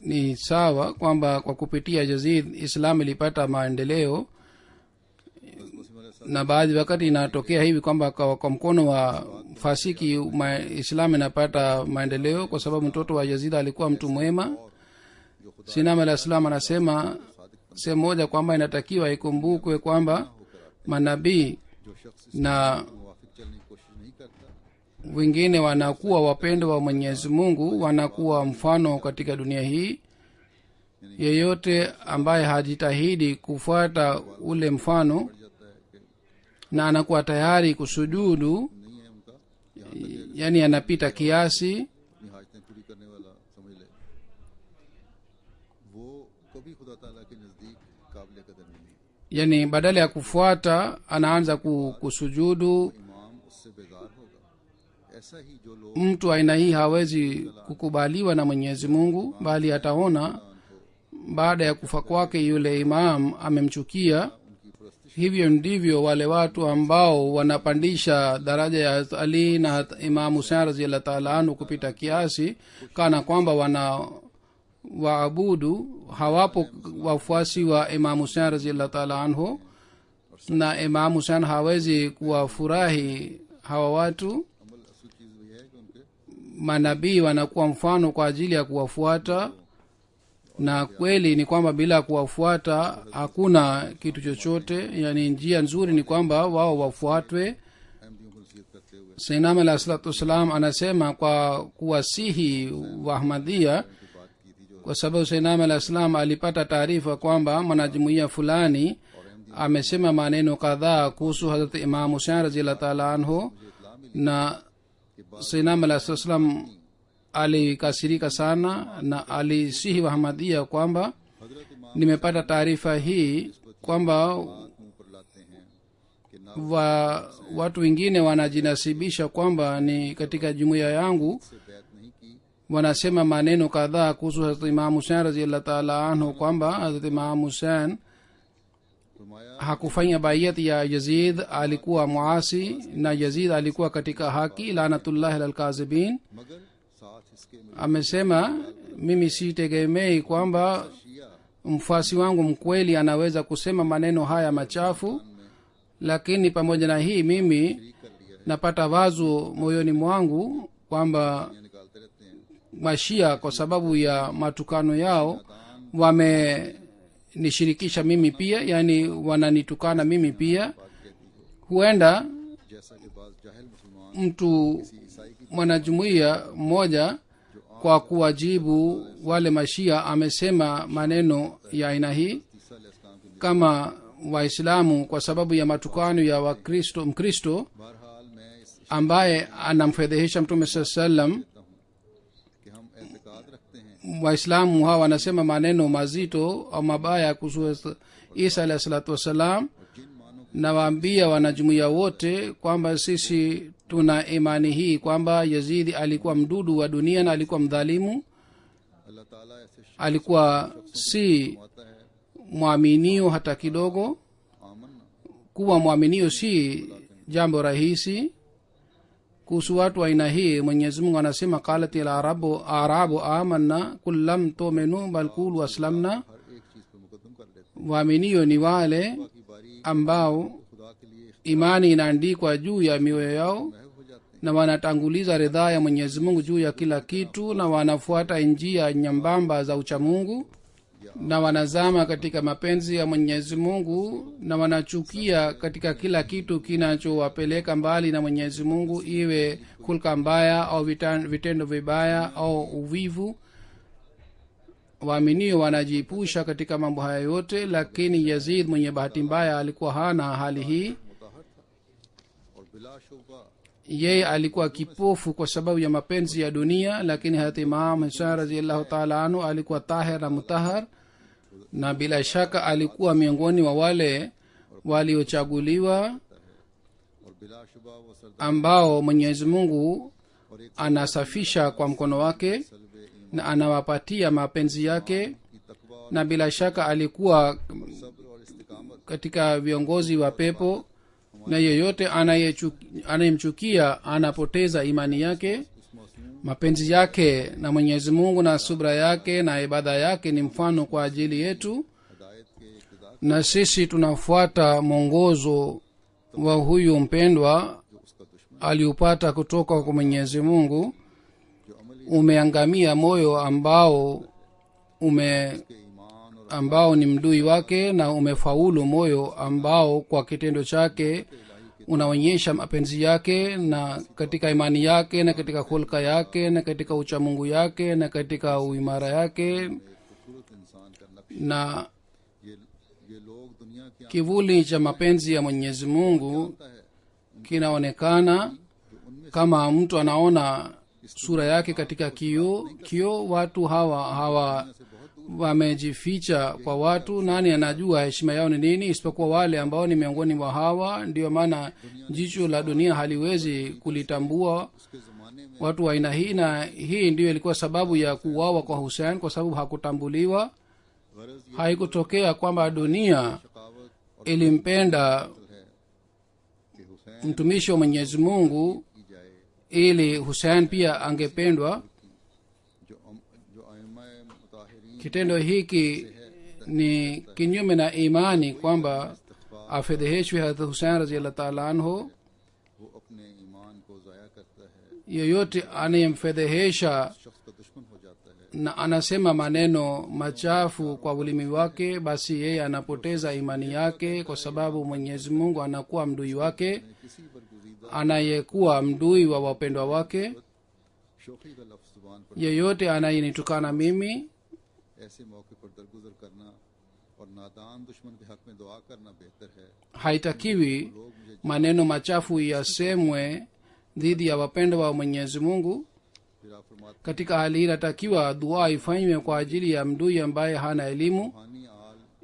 ni sawa kwamba kwa kupitia Yazid Islam ilipata maendeleo, na baadhi wakati inatokea hivi kwamba kwa mkono wa fasiki Islam inapata maendeleo, kwa sababu mtoto wa Yazid alikuwa mtu mwema. Sinam al-Islam anasema sehemu moja kwamba inatakiwa ikumbukwe kwamba manabii जो शख्स na मुवाफिक चलने की कोशिश नहीं करता, wengine wanakuwa wapendo wa Mwenyezi Mungu, wanakuwa mfano katika dunia hii. Yeyote ambaye hajitahidi kufuata ule mfano जाता है कि na anakuwa tayari kusujudu, नहीं है उनका, यहाँ yani anapita kiasi, अपनी हाजतें पूरी करने वाला समझ ले, वो कभी खुदा ताला के नजदीक काबिल कदर नहीं है। yani badala ya kufuata anaanza kusujudu. इमाम उससे बेजार होगा। ऐसा ही जो लोग Mtu aina hii hawezi kukubaliwa na Mwenyezi Mungu, bali ataona baada ya kufa kwake yule imam amemchukia. उनकी परस्तिश Hivyo ndivyo wale watu ambao wanapandisha daraja ya Ali na Imam Husain radhiallahu ta'ala anhu kupita kiasi, kana kwamba wana waabudu. Hawapo wafuasi wa Imam Husain radhiallahu ta'ala anhu, na Imam Husain hawezi kuwafurahi hawa watu. अमल असल चीज वही है कि उनके Manabii wanakuwa mfano kwa ajili ya kuwafuata, na kweli ni kwamba bila kuwafuata hakuna kitu chochote. Yani njia nzuri ni kwamba wao wafuatwe. अहमदियों को नसीहत करते हुए Sayyidina alayhi salatu wassalam anasema kwa kuwasihi wa Ahmadiyya, की बात की थी जो kwa sababu Sayyidina alayhi salam alipata taarifa kwamba mwanajumuiya fulani amesema maneno kadhaa kuhusu Hazrat Imam Husain radhiallahu ta'ala anhu, na Sayyidina alayhi salam alikasirika sana na alisihi wa Ahmadiyya kwamba हजरत इमाम nimepata taarifa hii kwamba मुंह पर लाते हैं कि ना watu wengine wanajinasibisha kwamba ni katika jumuiya yangu, से बैत नहीं की, wanasema maneno kadhaa kuhusu Hazrat Imam Husain radhiallahu ta'ala anhu kwamba Hazrat Imam Husain फरमाया hakufanya bayati ya Yazid, alikuwa muasi na Yazid alikuwa katika haki, lanatullahi alal kazibin. मगर साथ इसके में Amesema mimi sitegemei kwamba शिया mfuasi wangu mkweli anaweza kusema maneno haya machafu, lakini pamoja na hii mimi कर लिया napata wazo moyoni mwangu kwamba है, निकालते रहते हैं। Mashia kwa sababu ya matukano yao wamenishirikisha mimi pia, yani wananitukana mimi pia. Huenda जैसा कि बाज जाहिल मुसलमान mtu ईसाई की mwanajumuiya mmoja kwa kuwajibu wale Mashia amesema maneno ya aina hii ईसा अलैहिस्सलाम की kama Waislamu, kwa sababu ya matukano ya Mkristo बहरहाल मैं इस ambaye anamfedhehesha Mtume saa sallam. कहता हूँ कि हम एतकाद रखते हैं Waislamu hawa wanasema maneno mazito au mabaya kuhusu Isa alayhi salatu wassalam. जिन मानों Nawaambia wanajumuiya wote kwamba sisi tuna imani hii kwamba Yazidi alikuwa mdudu wa dunia na alikuwa mdhalimu, अल्लाह ताला ऐसे alikuwa si फरमाता है mwaminio hata kidogo. आमन Kuwa mwaminio si jambo rahisi. Kuhusu watu wa aina hii Mwenyezi Mungu anasema qalat al arabu amanna kul lam tu'minu bal qulu aslamna. हर एक चीज पे मुकद्दम कर लेते waaminio ni wale हैं की बारी ambao खुदा के लिए imani inaandikwa juu ya mioyo yao महव हो जाते na wanatanguliza ridhaa ya Mwenyezi Mungu juu ya kila kitu, na wanafuata njia nyembamba za uchamungu, na wanazama katika mapenzi ya Mwenyezi Mungu, na wanachukia katika kila kitu kinachowapeleka mbali na Mwenyezi Mungu, iwe hulka mbaya au vitendo vibaya au uvivu. Waaminio wanajiepusha katika mambo haya yote, lakini Yazid mwenye bahati mbaya alikuwa hana hali hii. मुताहर था और बिला शुबा Yeye alikuwa kipofu kwa sababu ya mapenzi ya dunia, lakini Hazrat Imam Husain radhiyallahu ta'ala anhu alikuwa tahir na mutahhar, na bila shaka alikuwa miongoni wa wale waliochaguliwa और बिला शुबा वो सरदार ambao Mwenyezi Mungu और एक anasafisha kwa mkono wake na anawapatia mapenzi yake, की तकवा na bila shaka alikuwa सब्र और इस्तिकामत katika viongozi wa pepo, na yeyote anayemchukia anapoteza imani yake. उस मौसम Mapenzi yake na Mwenyezi Mungu na subra yake na ibada yake ni mfano kwa ajili yetu, हिदायत के इब्तिदा na sisi tunafuata mwongozo wa huyu mpendwa जो उसका दुश्मन aliupata kutoka kwa Mwenyezi Mungu. जो अमली Umeangamia moyo ambao के ईमान और ambao ni mdui wake, na umefaulu moyo ambao kwa kitendo chake unaonyesha mapenzi yake na katika imani yake na katika hulka yake na katika uchamungu yake na katika uimara yake. खूबसूरत इंसान का नक्श Na ये लोग दुनिया की kivuli cha mapenzi ya Mwenyezi Mungu आता है kinaonekana जो उनमें kama mtu anaona sura yake katika kioo. Watu hawa wamejificha kwa watu. Nani anajua heshima yao ni nini isipokuwa wale ambao ni miongoni mwa hawa? Ndio maana jicho la dunia haliwezi kulitambua उसके ज़माने में watu wa aina hii, na hii ndio ilikuwa sababu ya kuuawa kwa Hussein, kwa sababu hakutambuliwa. गरज ये Haikutokea kwamba dunia शकावत और ilimpenda है कि Hussain mtumishi wa Mwenyezi Mungu की जाए ili Hussein pia angependwa. जो आइमाए मुताहिरीन Kitendo hiki ni kinyume na imani kwamba afedheheshwe Hazrat Hussein radhiyallahu ta'ala anhu. वो अपने ईमान को ज़ाया करता है, Yoyote anayemfedhehesha शख्स का दुश्मन हो जाता है। na anasema maneno machafu kwa ulimi wake, basi yeye anapoteza imani yake, kwa sababu Mwenyezi Mungu anakuwa mdui wake, किसी पर गुज़ीदा anayekuwa mdui wa wapendwa wake. शोखी का लफ्ज़ ज़ुबान पर Yeyote anayenitukana mimi, ऐसे मौके पर दरगुजर करना और नादान दुश्मन के हक में दुआ करना बेहतर है। haitakiwi लोग मुझे maneno machafu yasemwe dhidi ya wapendwa wa Mwenyezi Mungu. फिर आप फरमाते Katika hali hii inatakiwa dua ifanywe kwa ajili ya mdui ambaye hana elimu. रूहानी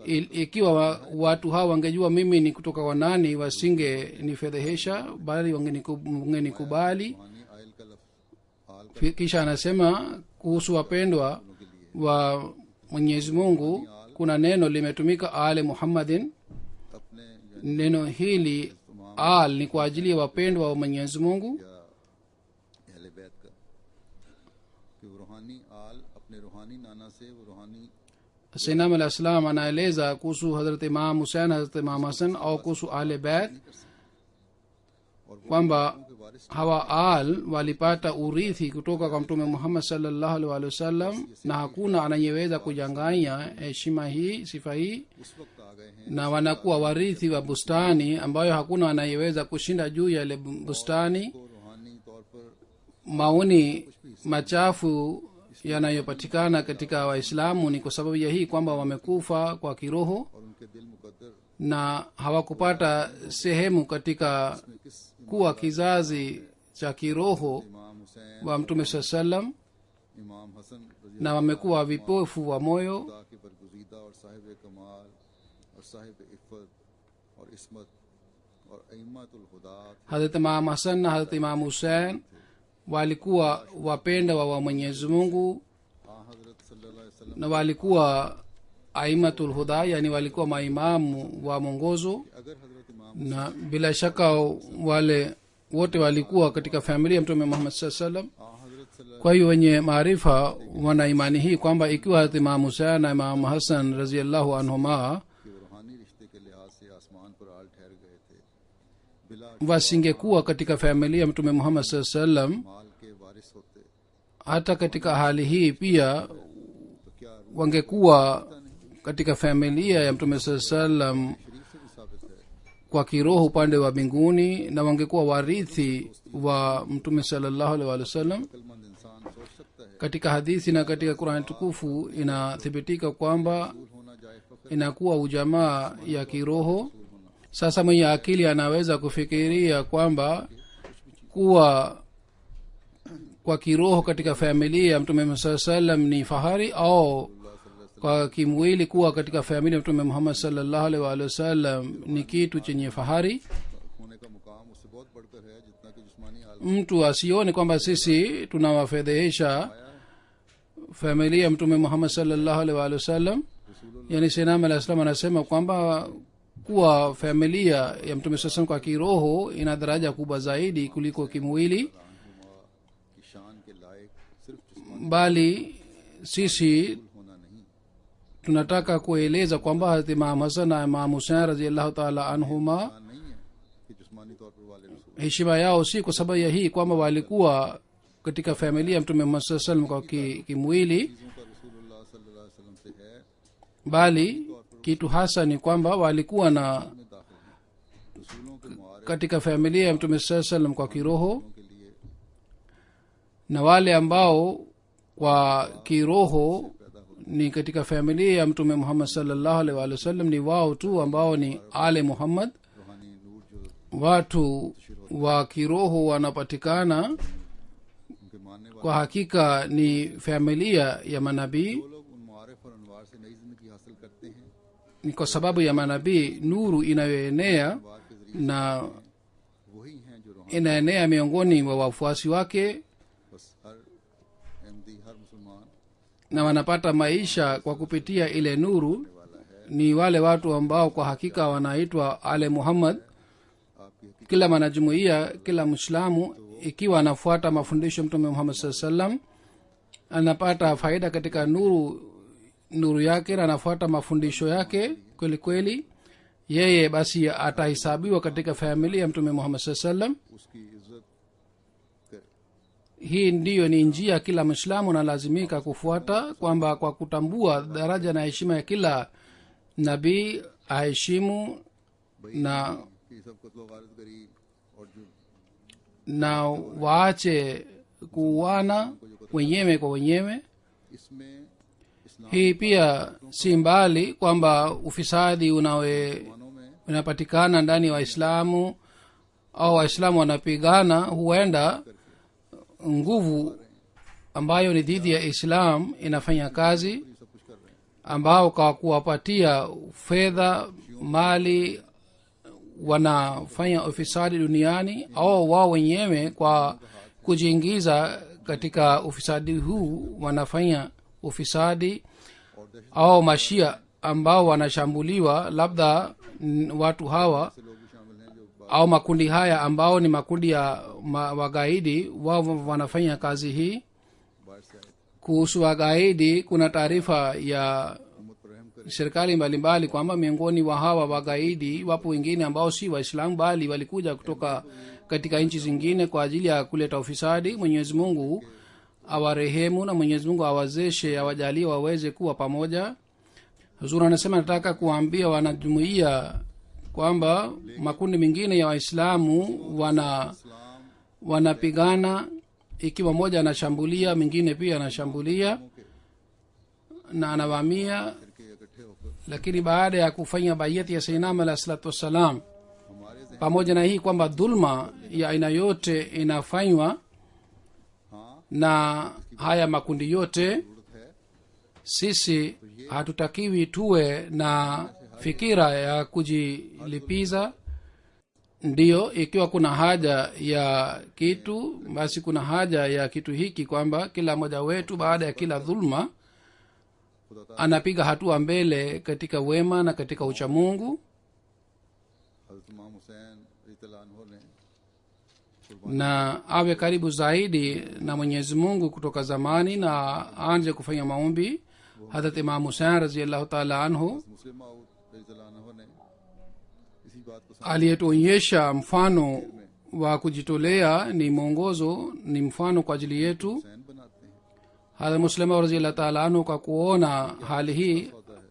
आल Ikiwa watu hawa wangejua mimi ni kutoka kwa nani, wasinge nifedhehesha, bali wangenikubali. रूहानी आयल का लफ्ज़ आल Kisha anasema kuhusu wapendwa wa Mwenyezi Mungu, kuna neno limetumika ale Muhammadin. अपने Neno hili al ni kwa ajili ya wapendwa wa Mwenyezi Mungu. या अहले बैत का कि वो रूहानी आल अपने रूहानी नाना से वो रूहानी Sayyidina alayhi salam anaeleza kuhusu Hazrat Imam Hussein, Hazrat Imam Hassan au kuhusu Ahle Bait kwamba hawa al walipata urithi kutoka kwa Mtume Muhammad sallallahu alaihi wasallam, na hakuna anayeweza kujanganya heshima hii, sifa hii, उस वक्त आ गए हैं na wanakuwa warithi wa bustani ambayo hakuna anayeweza kushinda juu ya ile bustani. को रूहानी तौर पर Maoni machafu yanayopatikana katika Waislamu ni kwa sababu ya hii kwamba wamekufa kwa kiroho और उनके दिल मुकद्दर na hawakupata sehemu katika किस kuwa kizazi cha kiroho इमाम Hussain wa Mtume saa sallam, इमाम हसन रज़ी na wamekuwa vipofu wa moyo. खुदा के बरगुज़ीदा और साहिब कमाल और साहिब इफ़्फ़त और इस्मत और अइम्मतुल हुदा Hazrat Imam Hasan na Hazrat Imam Hussein walikuwa wapenda wa Mwenyezi Mungu, आ हज़रत na walikuwa aimatul huda, yani walikuwa maimamu wa mwongozo, अगर हजरत इमाम na bila shaka wale wote walikuwa katika familia ya mtume Muhammad sallallahu alaihi wasallam. हजरत सल्लल्लाहु kwa hiyo wenye maarifa wana imani hii kwamba ikiwa Hazrat Imam Husain na Imam Hasan radhiallahu anhuma के रूहानी रिश्ते के लिहाज से आसमान पर आल ठहर गए थे, बिला wasingekuwa katika familia ya mtume Muhammad sallallahu alaihi wasallam, माल के वारिस होते hata katika hali hii pia तो क्या रूह wangekuwa katika familia ya mtume sallallahu alaihi wasallam शरीफ से भी साबित है। kwa kiroho upande wa mbinguni, na wangekuwa warithi wa mtume sallallahu alaihi wasallam. अक्लमंद इंसान सोच सकता है katika hadithi na katika Qur'an tukufu inathibitika kwamba होना जाए फख्र inakuwa ujamaa ya kiroho. Sasa mwenye akili anaweza kufikiria kwamba kuwa kwa kiroho katika familia ya mtume Muhammad sallallahu alaihi wasallam ni fahari, au kwa kimwili kuwa katika familia ya mtume Muhammad sallallahu alaihi wasallam ni kitu chenye fahari. होने का मुकाम उससे बहुत बढ़कर है जितना कि जिस्मानी हाल Mtu asione kwamba sisi tunawafedhehesha familia ya mtume Muhammad sallallahu alaihi wasallam. Yani Sayyidina Ali Islam anasema kwamba kuwa familia ya mtume sallallahu kwa kiroho ina daraja kubwa zaidi kuliko kimwili, की शान के लायक सिर्फ जिस्मानी bali sisi होना नहीं। tunataka kueleza kwamba Hazrat Imam Hasan na Imam Husain radhiallahu ta'ala anhuma शान नहीं है कि जिस्मानी तौर पर वाले रसूल heshima yao si kwa sababu ya hii kwamba walikuwa katika familia ya mtume Muhammad sallallahu alaihi wasallam kwa kimwili, चीजों का रसूलुल्लाह सल्लल्लाहु अलैहि वसल्लम से है bali kitu hasa ni kwamba walikuwa na में दाखिल है। रसूलों के मुआरे katika familia ya mtume sallallahu alaihi wasallam kwa kiroho, के लिए na wale ambao kwa kiroho ni katika familia ya mtume Muhammad sallallahu alaihi wasallam ni wao tu ambao ni ale Muhammad. रूहानी नूर जो Watu wa kiroho wanapatikana उनके मानने वाले kwa hakika ni familia ya manabii, वो लोग उन मुआरिफ और अनवार से नई जिंदगी हासिल करते हैं। ni kwa sababu ya manabii nuru inayoenea अनवार के जरिए na वही हैं जो रूहानी inaenea miongoni mwa wafuasi wake, बस हर अहमदी हर मुसलमान na wanapata maisha kwa kupitia ile nuru. Ni wale watu ambao kwa hakika wanaitwa ale Muhammad. आपकी हकीकत Kila mwanajumuiya, kila Muislamu ikiwa anafuata mafundisho ya mtume Muhammad sallallahu alaihi wasallam anapata faida katika nuru yake, na anafuata mafundisho yake kweli kweli, yeye basi atahesabiwa katika familia ya mtume Muhammad sallallahu alaihi wasallam. उसकी इज्जत करे। Hii ndiyo ni njia kila Muislamu analazimika kufuata, kwamba kwa kutambua daraja na heshima ya kila nabii aheshimu na कि सब कत्लो गारत करी और जो na waache kuuana wenyewe kwa wenyewe. इसमें इस्लाम Hii pia si mbali kwamba ufisadi मानों में unapatikana ndani ya Waislamu au Waislamu wanapigana, huenda nguvu ambayo ni dhidi ya Islam inafanya kazi, ये सब कुछ कर रहे हैं। ambao kwa kuwapatia fedha mali wanafanya ufisadi duniani, au wao wenyewe kwa kujiingiza katika ufisadi huu wanafanya ufisadi, और दहशत au mashia ambao wanashambuliwa, labda watu hawa से लोग भी शामिल हैं जो au makundi haya ambao ni makundi ya wagaidi, wao wanafanya kazi hii. बाहर से आए थे। Kuhusu wagaidi, kuna taarifa ya उम्मत पर रहम करे। serikali mbalimbali kwamba miongoni wa hawa wagaidi wapo wengine ambao si Waislamu bali walikuja kutoka katika nchi zingine kwa ajili ya kuleta ufisadi. Mwenyezi Mungu awarehemu na Mwenyezi Mungu awazeshe, awajalie waweze kuwa pamoja. Huzuri anasema, nataka kuambia wanajumuiya kwamba makundi mengine ya Waislamu wanapigana, ikiwa moja anashambulia mwingine pia anashambulia na anavamia, करके इकट्ठे होकर lakini baada ya kufanya bayati ya Sayyidina Ali alayhi salatu wassalam, हमारे जहन pamoja na hii kwamba dhulma ya aina yote inafanywa हाँ na haya makundi yote, जरूरत है sisi hatutakiwi tuwe na fikira ya kujilipiza. Ndiyo, ikiwa kuna haja ya kitu, basi kuna haja ya kitu hiki, kwamba kila mmoja wetu baada ya kila dhulma खुदा ताला anapiga hatua mbele katika wema na katika uchamungu हज़रत इमाम हुसैन रज़ियल्लाहु अन्हु ने na awe karibu zaidi na mwenyezi mungu kutoka zamani na aanze kufanya maombi hadrat imam husein raziallahu taala anhu मुस्लिम माऊद रज़ियल्लाहु अन्हु ने इसी बात को aliyetuonyesha mfano wa kujitolea ni mwongozo ni mfano kwa ajili yetu Hussain बनाते हैं hadrat muslima raziallahu taala anhu kwa kuona hali hii होता है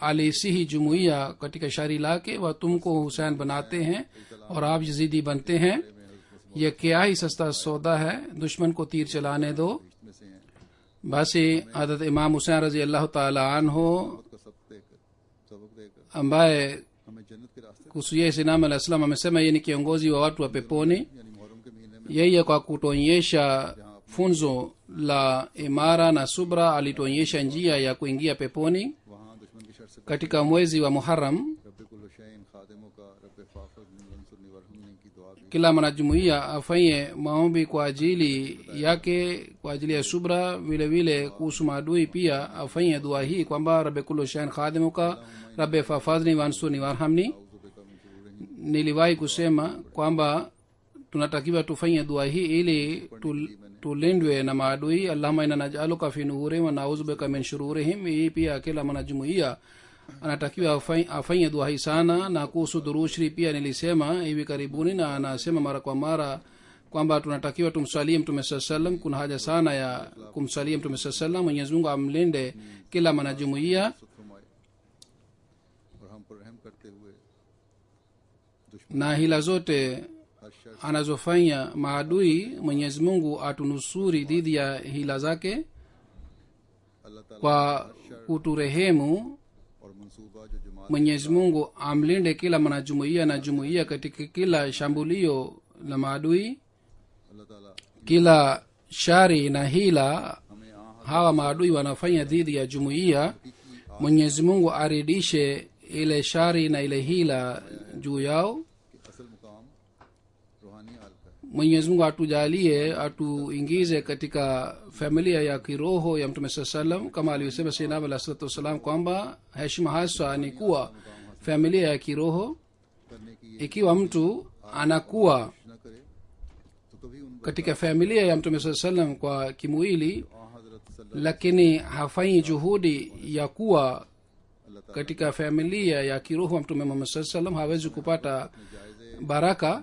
alisihi jumuiya katika shairi lake wa tumko husain banate hain aur aap yazidi bante hain ye kya hi sasta sauda hai dushman ko तीर चलाने दो में से हैं basi hadrat imam husain raziallahu taala anhu का सबक देकर ambaye हमें जन्नत के रास्ते kuhusu yeye sinam alah salam amesema yeye ni kiongozi wa watu wa peponi यानी मुहर्रम के महीने में yeye kwa kutuonyesha funzo la imara na subra alituonyesha njia ya kuingia peponi वहाँ दुश्मन की शर से katika mwezi wa muharram रब्बे कुल हुसैन खादिमों का रब्बे फाफज मंसूरनी वरहमनी की दुआ भी kila mwanajumuiya afanye maombi kwa ajili yake kwa ajili ya subra vile vile kuhusu maadui pia afanye dua hii kwamba rabbe kullu shain khadimuka rabbe fafadhni wansuni warhamni औज़ुबिका मिन शुरूरिहिम niliwahi kusema kwamba tunatakiwa tufanye dua hii ili tulindwe na maadui allahumma inna naj'aluka fi nuhurihim wa na'udhubika min shururihim hii pia kila mwanajumuiya anatakiwa afanye dua hii sana na kuhusu durushri pia nilisema hivi karibuni na anasema mara kwa mara kwamba tunatakiwa tumsalie mtume saa salam kuna haja sana ya kumsalia mtume saa salam mwenyezi mungu amlinde kila mwanajumuiya फरमाए और हम पर रहम करते हुए na hila zote हर शर anazofanya maadui mwenyezi mungu atunusuri dhidi ya hila zake अल्लाह ताला kwa kuturehemu और मंसूबा जो जमात mwenyezi mungu amlinde kila mwanajumuiya na jumuiya katika kila shambulio la maadui अल्लाह ताला kila shari na hila हमें hawa maadui wanafanya dhidi ya jumuiya mwenyezi mungu aridishe ile shari na ile hila juu yao कि असल मुकाम रूहानी हाल का है mwenyezi mungu atujalie atuingize katika familia ya kiroho ya mtume saa salam kama alivyosema sainam alah salatu wassalam kwamba heshima hasa ni kuwa familia ya kiroho करने की ये ikiwa mtu anakuwa न करे तो कभी उन katika familia ya mtume saa salam kwa kimwili हजरत सल्लल्लाहु lakini hafanyi juhudi ya kuwa अल्लाह ताला katika familia ya kiroho wa mtume muhammad saa salam hawezi kupata baraka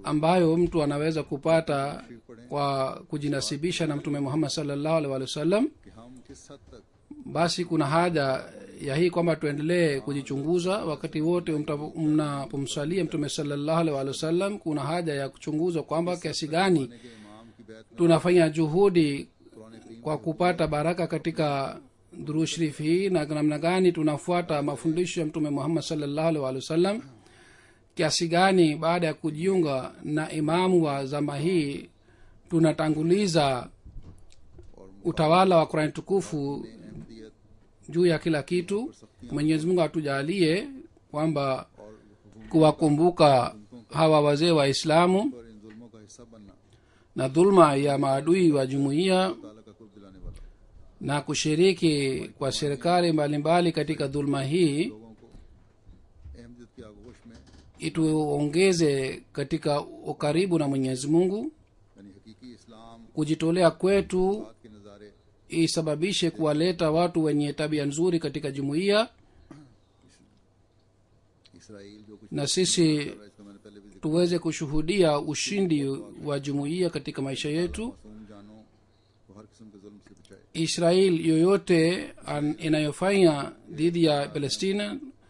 ambayo mtu anaweza kupata kwa kujinasibisha na mtume muhammad salllahu alih walih wasallam कि हम किस हद तक basi kuna haja ya hii kwamba tuendelee kujichunguza wakati wote mnapomsalia mtume salllahu alih walih wasallam kuna haja ya kuchunguza kwamba kiasi gani के इमाम की बैत tunafanya juhudi Quran करीम kwa kupata baraka katika duru sharif hii na namna gani tunafuata mafundisho ya mtume muhammad salllahu alih walih wasallam kiasi gani baada ya kujiunga na imamu wa zama hii tunatanguliza utawala wa qurani tukufu Ahmadiyyat juu ya kila kitu mwenyezi mungu atujalie kwamba kuwakumbuka hawa wazee wa islamu और इन जुल्मों का हिस्सा बनना na dhulma ya maadui wa jumuiya ताला का कुर्ब दिलाने वाला na kushiriki kwa serikali mbalimbali katika dhulma hii लोगों को अहमदियत की आगोश में ituongeze katika ukaribu na mwenyezi mungu यानी हकीकी इस्लाम kujitolea kwetu बात के नज़ारे isababishe kuwaleta watu wenye tabia nzuri katika jumuiya Israel जो कुछ na sisi कर रहा है इसका मैंने पहले भी जिक्र tuweze kushuhudia ushindi wa jumuiya katika maisha yetu मासूम जानों को हर किस्म के जुल्म से बचाए israel yoyote inayofanya dhidi ya palestina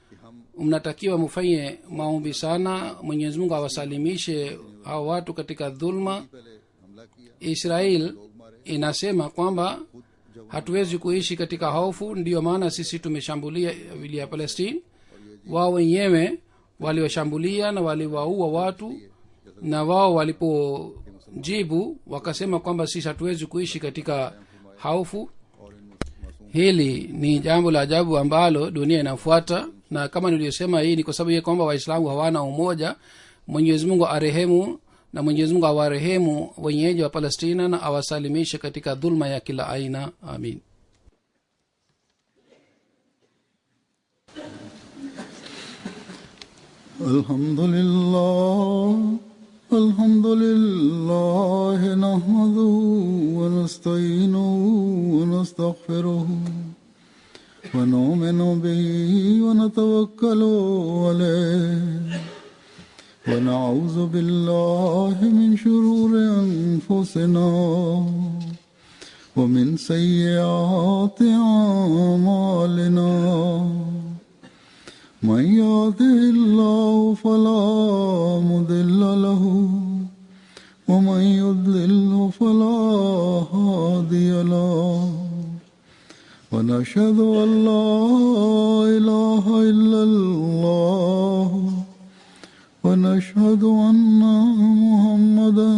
कि हम mnatakiwa mufanye maombi sana mwenyezi mungu awasalimishe hao watu katika dhulma पहले हमला किया israel लोग मारे inasema kwamba खुद जब hatuwezi kuishi katika hofu ndiyo maana sisi tumeshambulia vili ya palestine wao wenyewe waliwashambulia na waliwaua watu na wao walipojibu wakasema kwamba sisi hatuwezi kuishi katika hofu और इन मासूम hili ni jambo la ajabu ambalo dunia inafuata na kama niliyosema hii ni kwa sababu ya kwamba waislamu hawana umoja mwenyezi mungu arehemu na mwenyezi mungu awarehemu wenyeji wa palestina na awasalimishe katika dhulma ya kila aina amin الحمد لله نحمده ونستعينه ونستغفره ونؤمن به ونتوكل عليه ونعوذ بالله من شرور أنفسنا ومن سيئات أعمالنا من يهده الله فلا مضل له ومن يضلل فلا هادي له ونشهد أن لا إله إلا الله ونشهد أن محمدا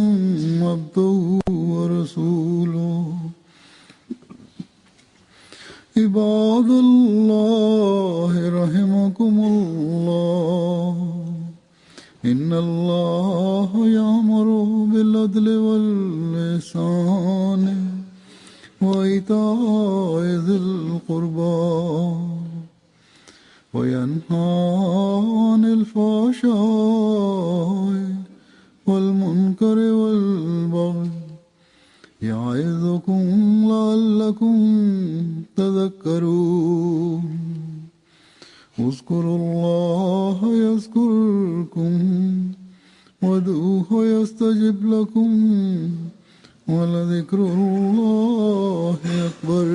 عبده ورسوله عباد الله رحمكم الله إن الله يأمر بالعدل والإحسان وإيتاء ذي القربى وينهى عن الفحشاء والمنكر والبغي يعظكم لعلكم تذكرون اذكروا الله يذكركم وادعوه يستجب لكم ولذكر الله أكبر